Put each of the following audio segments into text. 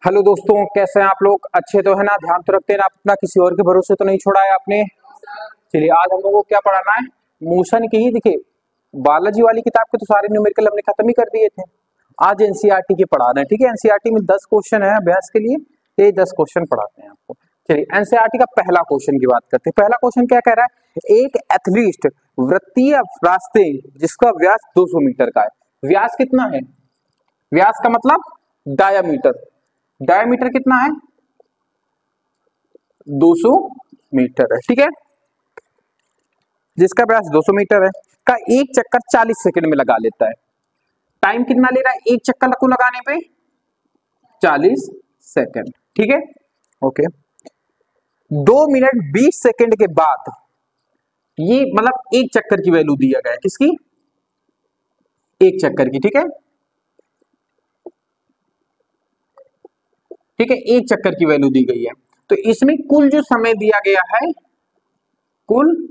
Hello दोस्तों, कैसे हैं आप लोग? अच्छे तो है ना? ध्यान तो रखते हैं ना अपना, किसी और के भरोसे तो नहीं छोड़ा है आपने। चलिए, आज हम लोगों को क्या पढ़ाना है? मोशन की ही देखिए, बायोलॉजी वाली किताब के तो सारे न्यूमेरिकल हमने खत्म ही कर दिए थे। आज एनसीईआरटी के पढ़ाना है, ठीक है। एनसीईआरटी में 10 क्वेश्चन है अभ्यास के लिए, ये 10 क्वेश्चन पढ़ाते हैं आपको। चलिए, एनसीईआरटी का पहला क्वेश्चन की बात करते हैं। पहला क्वेश्चन क्या कह रहा है? एक एथलीट वृत्तीय रास्ते जिसका व्यास 200 मीटर का है। व्यास कितना है? व्यास का मतलब डायामीटर। डायमीटर कितना है? 200 मीटर है, ठीक है। जिसका व्यास 200 मीटर है का एक चक्कर 40 सेकंड में लगा लेता है। टाइम कितना ले रहा है एक चक्कर को लगाने पे? 40 सेकंड, ठीक है। ओके, 2 मिनट 20 सेकंड के बाद ये मतलब एक चक्कर की वैल्यू दिया गया है। किसकी? एक चक्कर की, ठीक है। ठीक है, एक चक्कर की वैल्यू दी गई है। तो इसमें कुल जो समय दिया गया है, कुल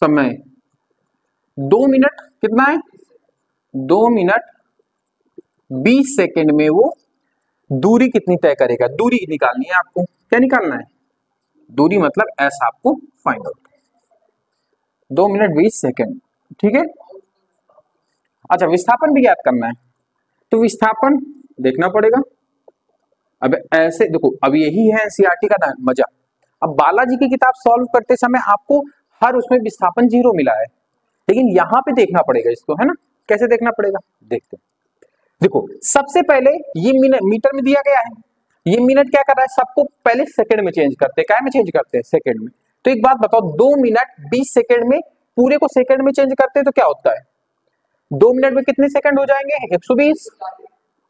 समय 2 मिनट कितना है? 2 मिनट 20 सेकंड में वो दूरी कितनी तय करेगा? दूरी निकालनी है आपको। क्या निकालना है? दूरी मतलब ऐसा आपको फाइंड आउट। 2 मिनट 20 सेकंड, ठीक है। अच्छा, विस्थापन भी याद करना है, तो विस्थापन देखना पड़ेगा। अब ऐसे देखो, अब यही है एनसीईआरटी का मजा। अब बालाजी की किताब सॉल्व करते समय आपको हर उसमें विस्थापन 0 मिला है, लेकिन यहां पे देखना पड़ेगा इसको, है ना। कैसे देखना पड़ेगा देखते हैं। देखो, सबसे पहले ये मीटर में दिया गया है। ये मिनट क्या कर रहा है? सबको पहले सेकंड में चेंज करते हैं। क्या में चेंज करते हैं? सेकंड में। तो एक बात बताओ, 2 मिनट 20 सेकंड में पूरे को सेकंड में चेंज करते हैं तो क्या होता है? 2 मिनट में कितने सेकंड हो जाएंगे? 120,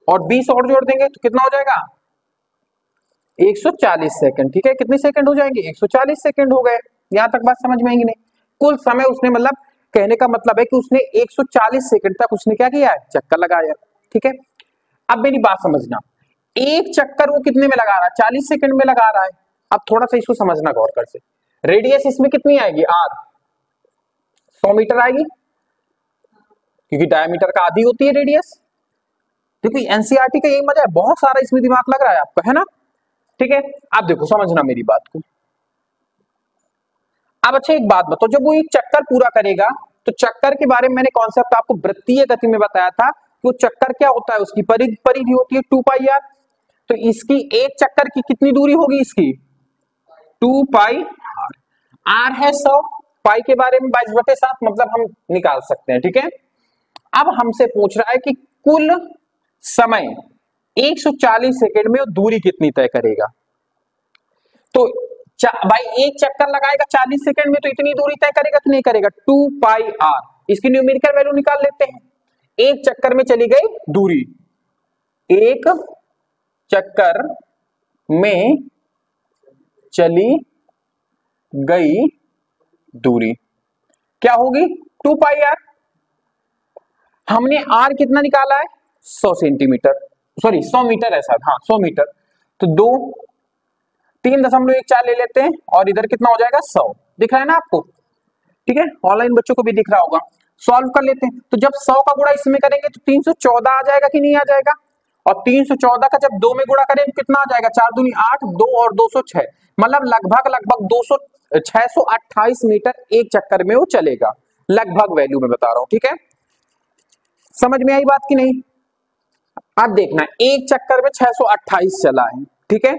और 20 और जोड़ देंगे तो कितना हो जाएगा? 140 सेकंड, ठीक है। कितने सेकंड हो जाएंगे? 140 सेकंड हो गए। यहां तक बात समझ में आएगी नहीं? कुल समय उसने मतलब कहने का मतलब है कि उसने 140 सेकंड तक उसने क्या किया है? चक्कर लगाया, ठीक है। अब मेरी बात समझना, एक चक्कर वो कितने में लगा रहा है? 40 सेकंड में लगा रहा है। अब थोड़ा सा इसको समझना गौर कर से। रेडियस इसमें कितनी आएगी? आर 100 मीटर आएगी, क्योंकि डायमीटर का आधी होती है रेडियस। क्योंकि एनसीईआरटी का यही मजा है, बहुत सारा इसमें दिमाग लग रहा है आपका, है ना। ठीक है, अब देखो समझना मेरी बात को। अब अच्छा एक बात बताओ, जब वो एक चक्कर पूरा करेगा तो चक्कर के बारे में मैंने कॉन्सेप्ट आपको वृत्तीय गति में बताया था कि वो चक्कर क्या होता है, उसकी परिधि होती है 2 पाई आर। तो इसकी एक चक्कर की कितनी दूरी होगी? इसकी 2 पाई आर। आर है 100, पाई के बारे में 22/7 मतलब हम निकाल सकते हैं, ठीक है। अब हमसे पूछ रहा है कि कुल समय 140 सेकंड में वो दूरी कितनी तय करेगा। तो भाई एक चक्कर लगाएगा 40 सेकंड में तो इतनी दूरी तय करेगा कि नहीं करेगा? 2 पाई आर। इसकी न्यूमेरिकल वैल्यू निकाल लेते हैं। एक चक्कर में चली गई दूरी, एक चक्कर में चली गई दूरी क्या होगी? 2 पाई आर। हमने आर कितना निकाला है? 100 सेंटीमीटर, सॉरी 100 मीटर है शायद, हाँ 100 मीटर। तो 3.14 ले लेते हैं, और इधर कितना हो जाएगा? 100। दिख रहा है ना आपको? ठीक है, ऑनलाइन बच्चों को भी दिख रहा होगा। सॉल्व कर लेते हैं। तो जब 100 का गुणा इसमें करेंगे तो 314 आ जाएगा कि नहीं आ जाएगा? और 314 का जब 2 में गुणा करेंगे कितना आ जाएगा? 4 दूनी 8, 2 और 206, मतलब लगभग 628 मीटर एक चक्कर में वो चलेगा। लगभग वैल्यू में बता रहा हूं, ठीक है। समझ में आई बात की नहीं? अब देखना, एक चक्कर में 628 चला है, ठीक है।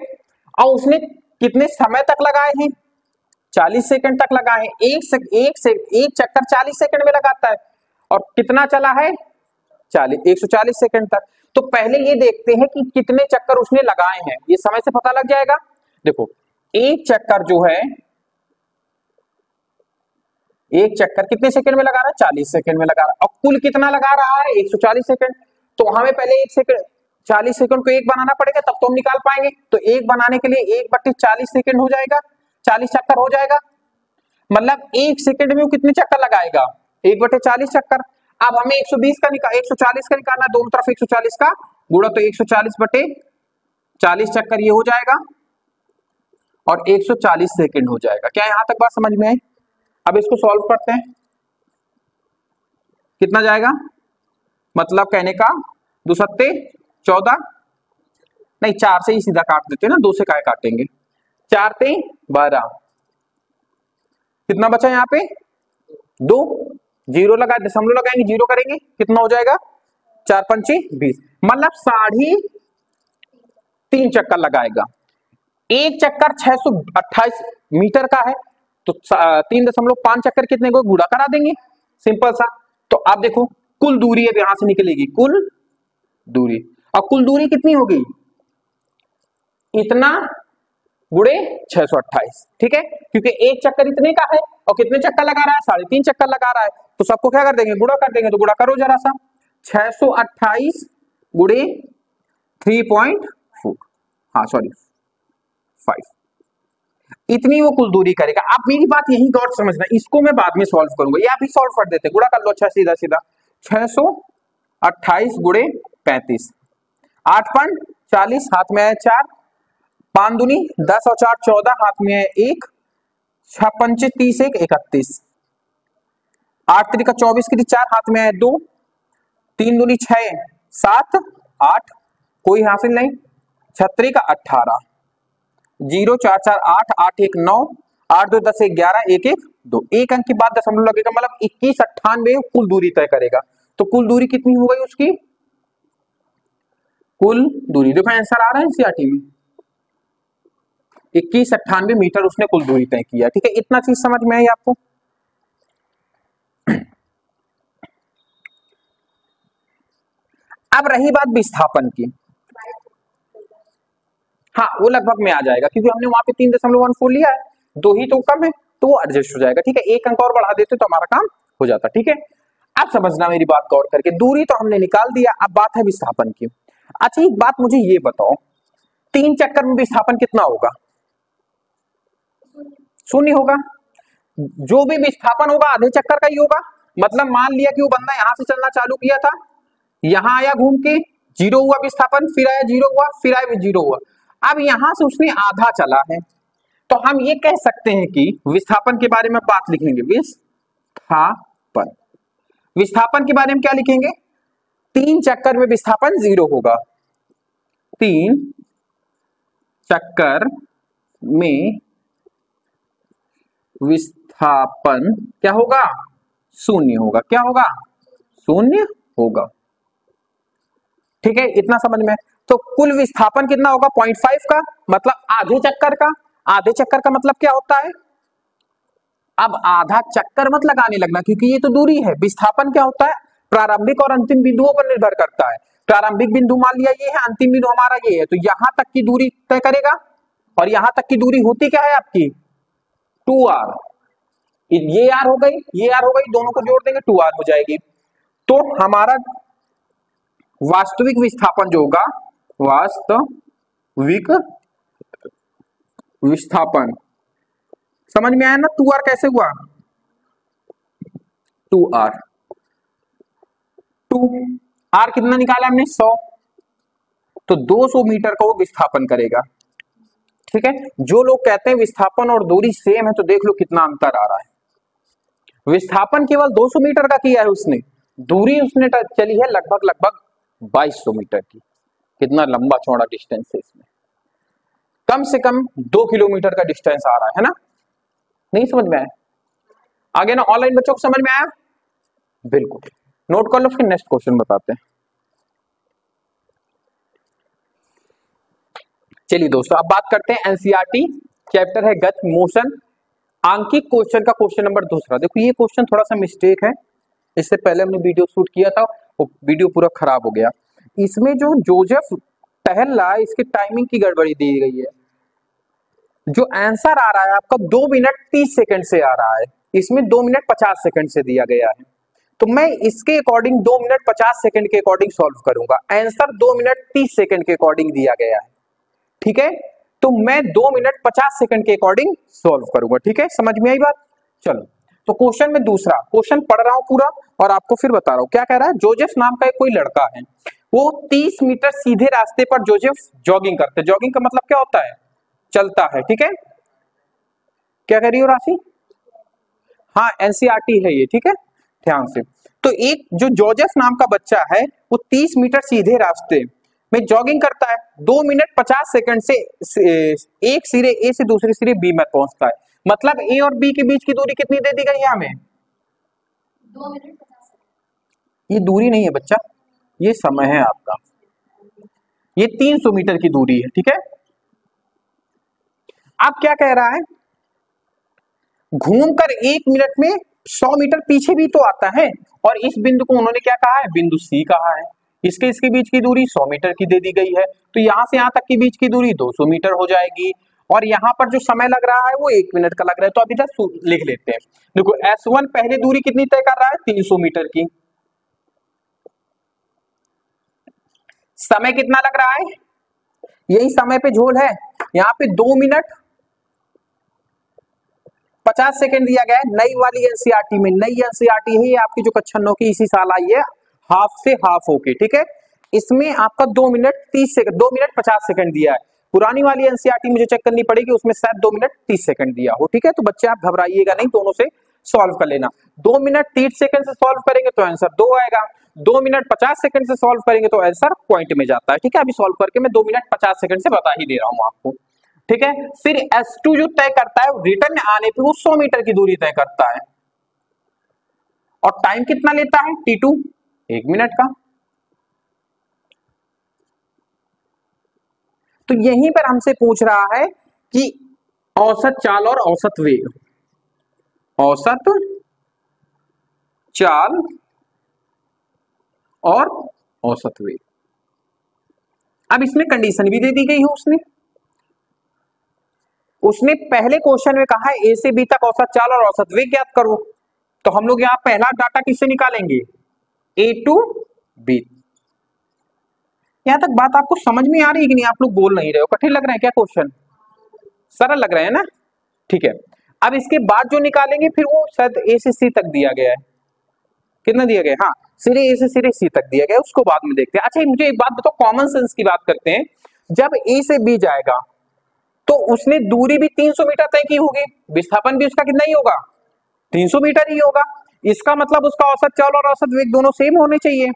और उसने कितने समय तक लगाए हैं? 40 सेकंड तक लगाए हैं। एक चक्कर 40 सेकंड में लगाता है, और कितना चला है? 140 सेकंड तक। तो पहले ये देखते हैं कि कितने चक्कर उसने लगाए हैं, ये समय से पता लग जाएगा। देखो, एक चक्कर जो है, एक चक्कर कितने सेकंड में लगा रहा है? 40 सेकंड में लगा रहा है। और कुल कितना लगा रहा है? 140 सेकंड। तो हमें पहले एक सेकंड 40 सेकंड को एक बनाना पड़ेगा, तब तो हम निकाल पाएंगे। तो एक बनाने के लिए 1/40 सेकंड हो जाएगा, 40 चक्कर हो जाएगा। मतलब एक सेकंड में वो कितने चक्कर लगाएगा? 1/40 चक्कर। अब हमें 140 का निकालना, दोनों तरफ 140 का गुणा, तो 140/40 चक्कर ये हो जाएगा, और 140 सेकंड हो जाएगा। क्या यहां तक बात समझ में आई? अब इसको सॉल्व करते हैं। कितना जाएगा? मतलब कहने का 2 सत्ते 14, नहीं 4 से ही सीधा काट देते हैं ना, 2 से काय काटेंगे। 4 ते 12, कितना बचा यहाँ पे 2, जीरो लगा, दशमलव लगाएंगे, जीरो करेंगे, कितना हो जाएगा 4 पंचे 20, मतलब 3.5 चक्कर लगाएगा। एक चक्कर 628 मीटर का है, तो 3.5 चक्कर कितने को गुणा करा देंगे, सिंपल सा। तो आप देखो कुल दूरी अब यहां से निकलेगी, कुल दूरी, और कुल दूरी कितनी होगी, इतना गुणे 628, ठीक है, क्योंकि एक चक्कर इतने का है और कितने चक्कर लगा रहा है, 3.5 चक्कर लगा रहा है, तो सबको क्या कर देंगे, गुणा कर देंगे। तो गुणा करो जरा सा, 628 गुणे 3.4, हाँ सॉरी 5, इतनी वो कुल दूरी करेगा। आप मेरी बात यही गौर समझना, इसको मैं बाद में सॉल्व करूंगा, या भी सॉल्व कर देते, गुणा कर लो, अच्छा सीधा सीधा 628 गुणे 35, 8.40, हाथ में है 4, 5 दूनी 10 और 4 14, हाथ में है 1, 6 पंचे 30, 1 31, 8 त्रिका 24 की 4, हाथ में है 2, 3 दूनी 6 7 8, कोई हासिल नहीं, 6 का 18, 0 4 4 8 8 1 9, 8 2 10 1 11 1 1 2, एक अंक के बाद दशमलव लगेगा, मतलब 2198 कुल दूरी तय करेगा। तो कुल दूरी कितनी हो गई उसकी, कुल दूरी देखो आंसर आ रहा है एनसीईआरटी में, 2198 मीटर उसने कुल दूरी तय किया, ठीक है, इतना चीज समझ में आई आपको। अब रही बात विस्थापन की, हाँ वो लगभग में आ जाएगा, क्योंकि हमने वहां पे 3.14 लिया है, 2 ही तो कम है, तो वो एडजस्ट हो जाएगा, ठीक है, एक अंक और बढ़ा देते तो हमारा काम हो जाता, ठीक है। अब समझना मेरी बात गौर करके, दूरी तो हमने निकाल दिया, अब बात है विस्थापन की। अच्छा एक बात मुझे ये बताओ, 3 चक्कर में विस्थापन कितना होगा, 0 होगा। जो भी विस्थापन होगा आधे चक्कर का ही होगा, मतलब मान लिया कि वो बंदा यहां से चलना चालू किया था, यहां आया घूम के, 0 हुआ विस्थापन, फिर आया 0 हुआ, फिर आया 0 हुआ, अब यहां से उसने आधा चला है, तो हम ये कह सकते हैं कि विस्थापन के बारे में बात लिखेंगे, विस्थापन, विस्थापन के बारे में क्या लिखेंगे, 3 चक्कर में विस्थापन 0 होगा, 3 चक्कर में विस्थापन क्या होगा, 0 होगा, क्या होगा 0 होगा, ठीक है, इतना समझ में। तो कुल विस्थापन कितना होगा 0.5 का, मतलब आधे चक्कर का, आधे चक्कर का मतलब क्या होता है, अब आधा चक्कर मत लगाने लगना, क्योंकि ये तो दूरी है, विस्थापन क्या होता है प्रारंभिक और अंतिम बिंदुओं पर निर्भर करता है, प्रारंभिक बिंदु मान लिया ये है, अंतिम बिंदु हमारा ये है, तो यहां तक की दूरी तय करेगा, और यहां तक की दूरी होती क्या है आपकी 2r, ये r हो गई, ये r हो गई, दोनों को जोड़ देंगे 2r हो जाएगी। तो हमारा वास्तविक विस्थापन जो होगा, वास्तविक विस्थापन, समझ में आया ना, 2r कैसे हुआ, 2r, 2r कितना निकाला हमने 100, तो 200 मीटर का वो विस्थापन करेगा, ठीक है। जो लोग कहते हैं विस्थापन और दूरी सेम है, तो देख लो कितना अंतर आ रहा है, विस्थापन केवल 200 मीटर का किया है उसने, दूरी उसने चली है लगभग 2200 मीटर की, कितना लंबा चौड़ा डिस्टेंस है इसमें, कम से कम 2 किलोमीटर का डिस्टेंस आ रहा है ना, नहीं समझ में आया, आगे ना ऑनलाइन बच्चों को समझ में आया, बिल्कुल नोट कर लो, फिर नेक्स्ट क्वेश्चन बताते हैं। चलिए दोस्तों अब बात करते हैं एनसीईआरटी, चैप्टर है गति मोशन, आंकिक क्वेश्चन का क्वेश्चन नंबर 2। देखो ये क्वेश्चन थोड़ा सा मिस्टेक है, इससे पहले हमने वीडियो शूट किया था, वो वीडियो पूरा खराब हो गया, इसमें जो जोसेफ टहल, इसकी टाइमिंग की गड़बड़ी दी गई है, जो आंसर आ रहा है आपका 2 मिनट 30 सेकंड से आ रहा है, इसमें 2 मिनट 50 सेकंड से दिया गया है, तो मैं इसके अकॉर्डिंग 2 मिनट 50 सेकंड के अकॉर्डिंग सॉल्व करूंगा, आंसर 2 मिनट 30 सेकंड के अकॉर्डिंग दिया गया है, ठीक है, तो मैं 2 मिनट 50 सेकंड के अकॉर्डिंग सॉल्व करूंगा, ठीक है, समझ में आई बात। चलो तो क्वेश्चन में दूसरा क्वेश्चन पढ़ रहा हूं पूरा और आपको फिर बता रहा हूं, क्या कह रहा है, जोसेफ नाम का एक कोई लड़का है, वो 30 मीटर सीधे रास्ते पर जोसेफ जॉगिंग करते, जॉगिंग का मतलब क्या होता है, चलता है, ठीक है, क्या कह रही हो राशि, हाँ एनसीईआरटी है ये, ठीक है, ध्यान से। तो एक जो जोसेफ नाम का बच्चा है, वो 30 मीटर सीधे रास्ते में जॉगिंग करता है, 2 मिनट 50 सेकंड से एक सिरे ए से दूसरे सिरे बी में पहुंचता है। मतलब ए और बी के बीच की दूरी कितनी दे दी गई है हमें? 2 मिनट 50 ये दूरी नहीं है बच्चा, ये समय है आपका, ये 300 मीटर की दूरी है, ठीक है। अब क्या कह रहा है, घूमकर 1 मिनट में 100 मीटर पीछे भी तो आता है, और इस बिंदु को उन्होंने क्या कहा है, बिंदु सी कहा है। इसके बीच की दूरी 100 मीटर की दे दी गई है, तो यहां से यहां तक की बीच की दूरी 200 मीटर हो जाएगी, और यहां पर जो समय लग रहा है वो 1 मिनट का लग रहा है। तो अभी तक लिख लेते हैं। देखो S1 पहले दूरी कितनी तय कर रहा है, 300 मीटर की। समय कितना लग रहा है, यही समय पे झोल है, यहाँ पे 2 मिनट 50 सेकंड दिया गया है। नई वाली एनसीईआरटी में, नई एनसीईआरटी है ये आपकी जो कक्षा 9 की इसी साल आई है, हाफ से हाफ होके, ठीक है। इसमें आपका 2 मिनट 30 सेकंड, 2 मिनट 50 सेकंड दिया है। पुरानी वाली एनसीईआरटी मुझे चेक करनी पड़ेगी, उसमें शायद 2 मिनट 30 सेकंड दिया हो, ठीक है। तो बच्चे आप घबराइएगा नहीं, दोनों से सॉल्व कर लेना। 2 मिनट 30 सेकंड से सॉल्व करेंगे तो आंसर 2 आएगा, 2 मिनट 50 सेकंड से सॉल्व करेंगे तो आंसर पॉइंट में जाता है, ठीक है। अभी सॉल्व करके मैं 2 मिनट 50 सेकंड से बता ही दे रहा हूं आपको, ठीक है। फिर S2 जो तय करता है रिटर्न आने पे वो 100 मीटर की दूरी तय करता है, और टाइम कितना लेता है T2, 1 मिनट का। तो यहीं पर हमसे पूछ रहा है कि औसत चाल और औसत वेग, औसत चाल और औसत वेग। अब इसमें कंडीशन भी दे दी गई है, उसने पहले क्वेश्चन में कहा है ए से बी तक औसत चाल और औसत वेग ज्ञात करो। तो हम लोग यहां पहला डाटा किससे निकालेंगे, ए टू बी। यहां तक बात आपको समझ में आ रही है कि नहीं, आप लोग बोल नहीं रहे हो, कठिन लग रहा है क्या क्वेश्चन, सरल लग रहा है ना, ठीक है। अब इसके बाद जो निकालेंगे फिर वो शायद ए से सी तक दिया गया है, कितना दिया गया, हाँ सिरे ए से सिरे सी तक दिया गया, उसको बाद में देखते हैं। अच्छा मुझे एक बात बताओ, कॉमन सेंस की बात करते हैं, जब ए से बी जाएगा तो उसने दूरी भी 300 मीटर तय की होगी, विस्थापन भी उसका कितना ही होगा, 300 मीटर ही होगा। इसका मतलब उसका औसत चाल और औसत वेग दोनों सेम होने चाहिए।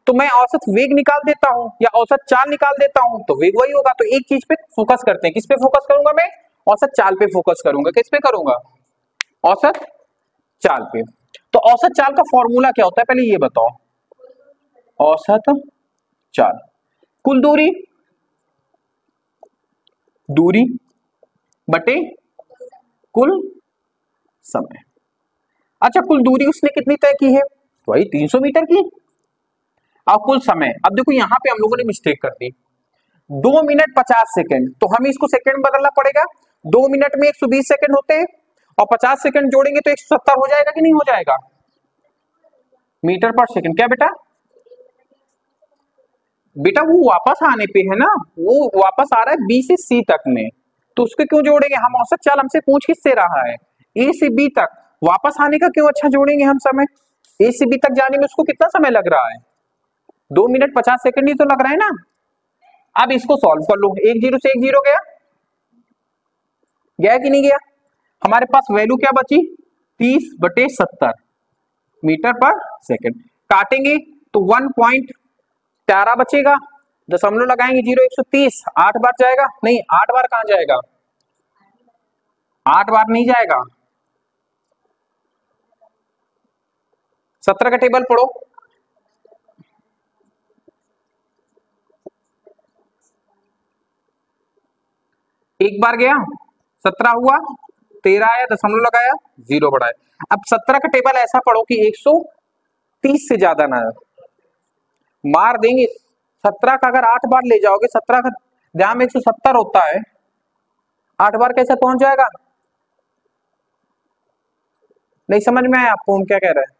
तो मैं औसत वेग निकाल देता हूं या औसत चाल निकाल देता हूं, तो वेग वही होगा। तो एक चीज पे फोकस करते हैं, किस पे फोकस करूंगा मैं, औसत चाल पे फोकस करूंगा। किस पे करूंगा, औसत चाल पे। तो औसत चाल का फॉर्मूला क्या होता है, पहले ये बताओ। औसत चाल कुल दूरी, दूरी बटे कुल समय। अच्छा कुल दूरी उसने कितनी तय की है, वही 300 मीटर की। और कुल समय, अब देखो यहां पे हम लोगों ने मिस्टेक कर दी, 2 मिनट 50 सेकंड, तो हमें इसको सेकंड बदलना पड़ेगा। 2 मिनट में 120 सेकंड होते हैं, और 50 सेकंड जोड़ेंगे तो 170 हो जाएगा कि नहीं हो जाएगा, मीटर पर सेकंड। क्या बेटा, बेटा वो वापस आने पे है ना, वो वापस आ रहा है बी से सी तक में, तो उसको क्यों जोड़ेंगे हम, औसत चाल हमसे पूछ किससे रहा है, ए से बी तक, वापस आने का क्यों अच्छा जोड़ेंगे हम समय, ए से बी तक जाने में उसको कितना समय लग रहा है, 2 मिनट 50 सेकंड ही तो लग रहा है ना। अब इसको सॉल्व कर लो, 1 0 से 1 0 गया, गया कि नहीं गया, हमारे पास वैल्यू क्या बची, 30/70 मीटर पर सेकंड। काटेंगे तो 1.13 बचेगा, दशमलव लगाएंगे 0 130, 8 बार जाएगा, नहीं 8 बार कहां जाएगा, 8 बार नहीं जाएगा। 17 का टेबल पढ़ो, एक बार गया 17 हुआ, 13 आया, दशमलव लगाया, 0 बढ़ाया। अब 17 का टेबल ऐसा पढ़ो कि 130 से ज्यादा ना मार देंगे। 17 का अगर 8 बार ले जाओगे, 17 का ध्यान में 170 होता है, 8 बार कैसे पहुंच जाएगा, नहीं समझ में आया आपको हम क्या कह रहे हैं।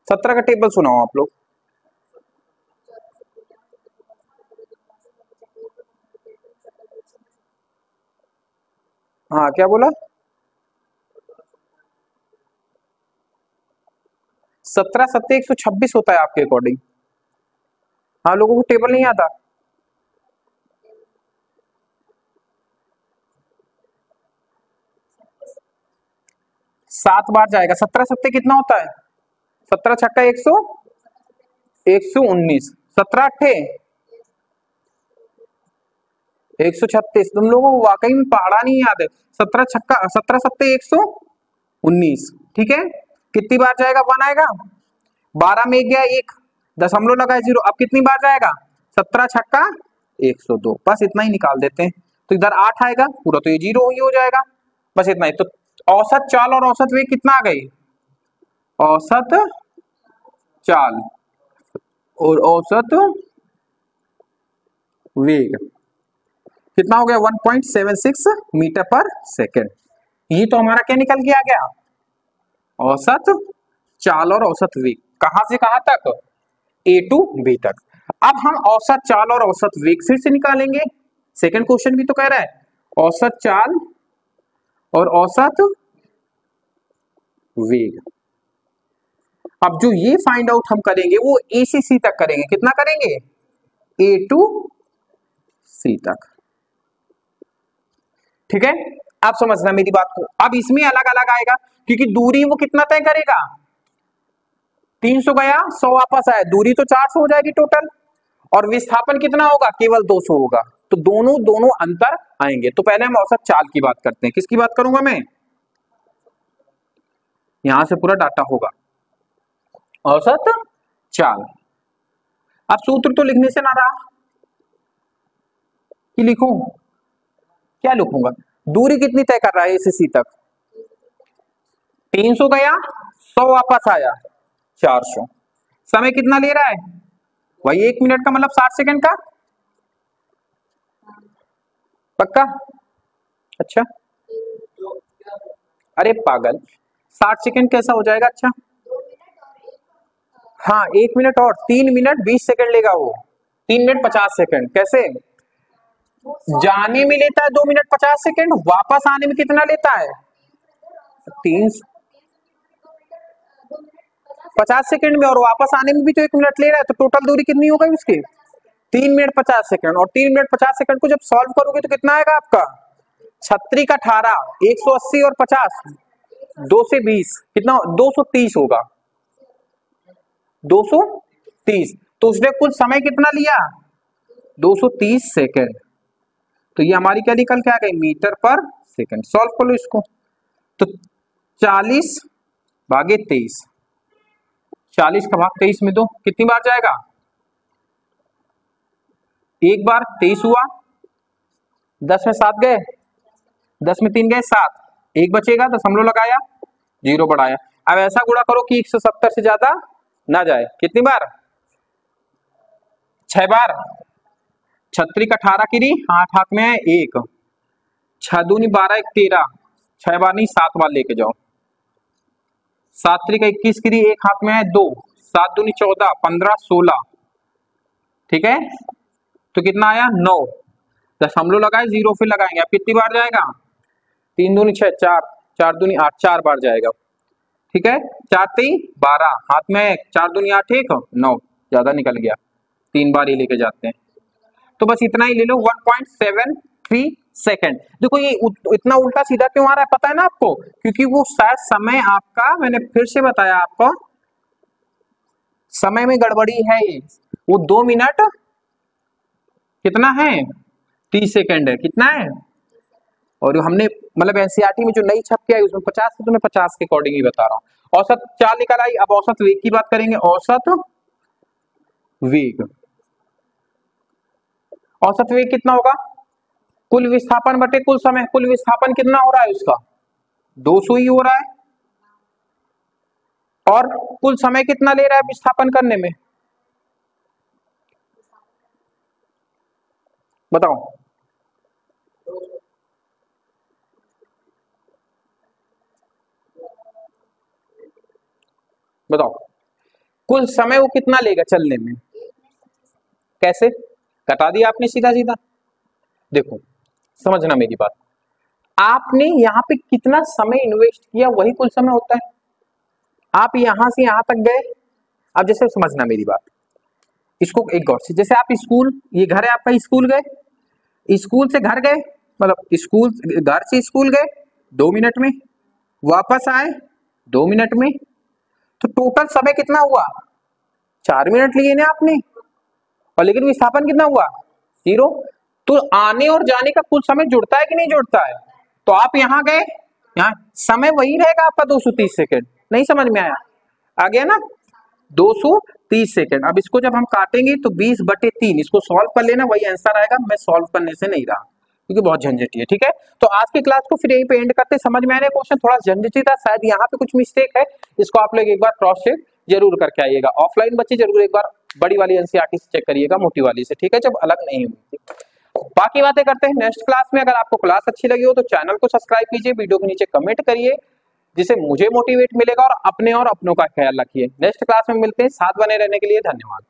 17 का टेबल सुनाओ आप लोग। हाँ क्या बोला, 17 7 126 होता है आपके अकॉर्डिंग। हाँ लोगों को टेबल नहीं आता, 7 बार जाएगा। 17 7 कितना होता है, 17 छक्का 119, 17 8 136। तुम लोगों को वाकई में पहाड़ा नहीं याद है। 17 सत्ते 119। ठीक है, कितनी बार जाएगा? 1 आएगा। 12 में 1 गया 1, दशमलव लगाए 0। अब कितनी बार जाएगा? 17 छक्का 102। बस इतना ही निकाल देते हैं। तो इधर 8 आएगा पूरा, तो ये 0 ही हो जाएगा। बस इतना ही। तो औसत चाल और औसत वेग कितना आ गई? औसत चाल और औसत वेग कितना हो गया? 1.76 मीटर पर सेकेंड। ये तो हमारा क्या निकल के आ गया? औसत चाल और औसत वेग। कहां से कहां तक? A टू B तक। अब हम औसत चाल और औसत वेग फिर से निकालेंगे। सेकंड क्वेश्चन भी तो कह रहा है औसत चाल और औसत वेग। अब जो ये फाइंड आउट हम करेंगे वो A से C तक करेंगे। कितना करेंगे? A टू C तक। ठीक है, आप समझना मेरी बात को। अब इसमें अलग अलग आएगा क्योंकि दूरी वो कितना तय करेगा? 300 गया 100 वापस आया, दूरी तो 400 हो जाएगी टोटल। और विस्थापन कितना होगा? केवल 200 होगा। तो दोनों अंतर आएंगे। तो पहले हम औसत चाल की बात करते हैं। किसकी बात करूंगा मैं? यहां से पूरा डाटा होगा औसत चाल। अब सूत्र तो लिखने से ना रहा कि लिखूं, क्या लिखूंगा? दूरी कितनी तय कर रहा है A से C तक? 300 गया 100 वापस आया 400। समय कितना ले रहा है? वही 1 मिनट का, मतलब 60 सेकंड का। पक्का? अच्छा, अरे पागल, 60 सेकंड कैसा हो जाएगा? अच्छा हाँ, 1 मिनट और 3 मिनट 20 सेकंड लेगा वो। 3 मिनट 50 सेकंड। कैसे? जाने में लेता है 2 मिनट 50 सेकंड, वापस आने में कितना लेता है? 50 सेकंड में, और वापस आने में भी तो 1 मिनट ले रहा है। तो टोटल दूरी कितनी हो गई उसकी? 3 मिनट 50 सेकंड। और 3 मिनट 50 सेकंड को जब सॉल्व करोगे तो कितना आएगा आपका? 36 का 18, 180 और 50, 2 से 20 कितना? 230 होगा। 230। तो उसने कुल समय कितना लिया? 230 सेकंड। तो ये हमारी क्या निकल के आ गई? मीटर पर सेकंड। सॉल्व कर लो इसको। तो 40 भागे 23, 40 का भाग 23 में दो, कितनी बार जाएगा? एक बार। 23 हुआ, 10 में 7 गए, 10 में 3 गए 7, एक बचेगा, दशमलव लगाया 0 बढ़ाया। अब ऐसा गुणा करो कि 170 से ज्यादा ना जाए। कितनी बार? 6 बार। 36 का 18 की 8 हाथ में है 1, 6 दूनी 12 1 13, 6 बार नहीं 7 बार लेके जाओ। 7 3 का 21 की 1 हाथ में है 2, 7 दूनी 14, 15 16। ठीक है, तो कितना आया? 9। दशमलव लगाए 0 फिर लगाएंगे। अब कितनी बार जाएगा? 3 दूनी 6, 4, 4 दूनी 8, 4 बार जाएगा। ठीक है, 4 3 12, हाथ में 4 दूनी 8 1 9, ज्यादा निकल गया, 3 बार ही लेके जाते हैं। तो बस इतना ही ले लो, 1.73 सेकंड। देखो ये इतना उल्टा सीधा क्यों आ रहा है पता है ना आपको? क्योंकि वो शायद समय आपका, मैंने फिर से बताया आपको, समय में गड़बड़ी है। ये वो 2 मिनट कितना है? 30 सेकंड है। कितना है? और हमने मतलब एनसीईआरटी में जो नई छप के आई उसमें 50 है, तो मैं 50 के अकॉर्डिंग ही बता रहा हूँ। औसत चाल निकल आई। अब औसत वेग की बात करेंगे। औसत वेग, औसत वेग कितना होगा? कुल विस्थापन बटे कुल समय। कुल विस्थापन कितना हो रहा है उसका? 200 ही हो रहा है। और कुल समय कितना ले रहा है विस्थापन करने में? बताओ। बताओ कुल समय वो कितना लेगा चलने में? कैसे? कटा दिया आपने सीधा सीधा। देखो समझना मेरी बात, आपने यहाँ पे कितना समय इन्वेस्ट किया वही कुल समय होता है। आप यहां से यहां तक गए। अब जैसे समझना मेरी बात, इसको एक गौर से, जैसे आप स्कूल, ये घर है आपका, स्कूल गए, स्कूल से घर गए, मतलब स्कूल, घर से स्कूल गए 2 मिनट में, वापस आए 2 मिनट में, तो टोटल समय कितना हुआ? 4 मिनट लिए ना आपने। और लेकिन विस्थापन कितना हुआ? 0। तो आने और जाने का कुल समय जुड़ता है कि नहीं जुड़ता है? तो आप यहां गए, यहाँ समय वही रहेगा आपका 230 सेकेंड। नहीं समझ में आया? आ गया ना? 230 सेकेंड। अब इसको जब हम काटेंगे तो 20/3, इसको सॉल्व कर लेना, वही आंसर आएगा। मैं सॉल्व करने से नहीं रहा क्योंकि बहुत झंझटी है। ठीक है, तो आज की क्लास को फिर यहीं पे एंड करते। समझ में आ रहा है क्वेश्चन? थोड़ा झंझटी था, शायद यहाँ पे कुछ मिस्टेक है, इसको आप लोग एक बार क्रॉस चेक जरूर करके आइएगा। ऑफलाइन बच्चे जरूर एक बार बड़ी वाली एनसीईआरटी से चेक करिएगा, मोटी वाली से, ठीक है, जब अलग नहीं हुई। बाकी बातें करते हैं नेक्स्ट क्लास में। अगर आपको क्लास अच्छी लगी हो तो चैनल को सब्सक्राइब कीजिए, वीडियो के नीचे कमेंट करिए, जिससे मुझे मोटिवेट मिलेगा, और अपने और अपनों का ख्याल रखिए। नेक्स्ट क्लास में मिलते हैं, साथ बने रहने के लिए धन्यवाद।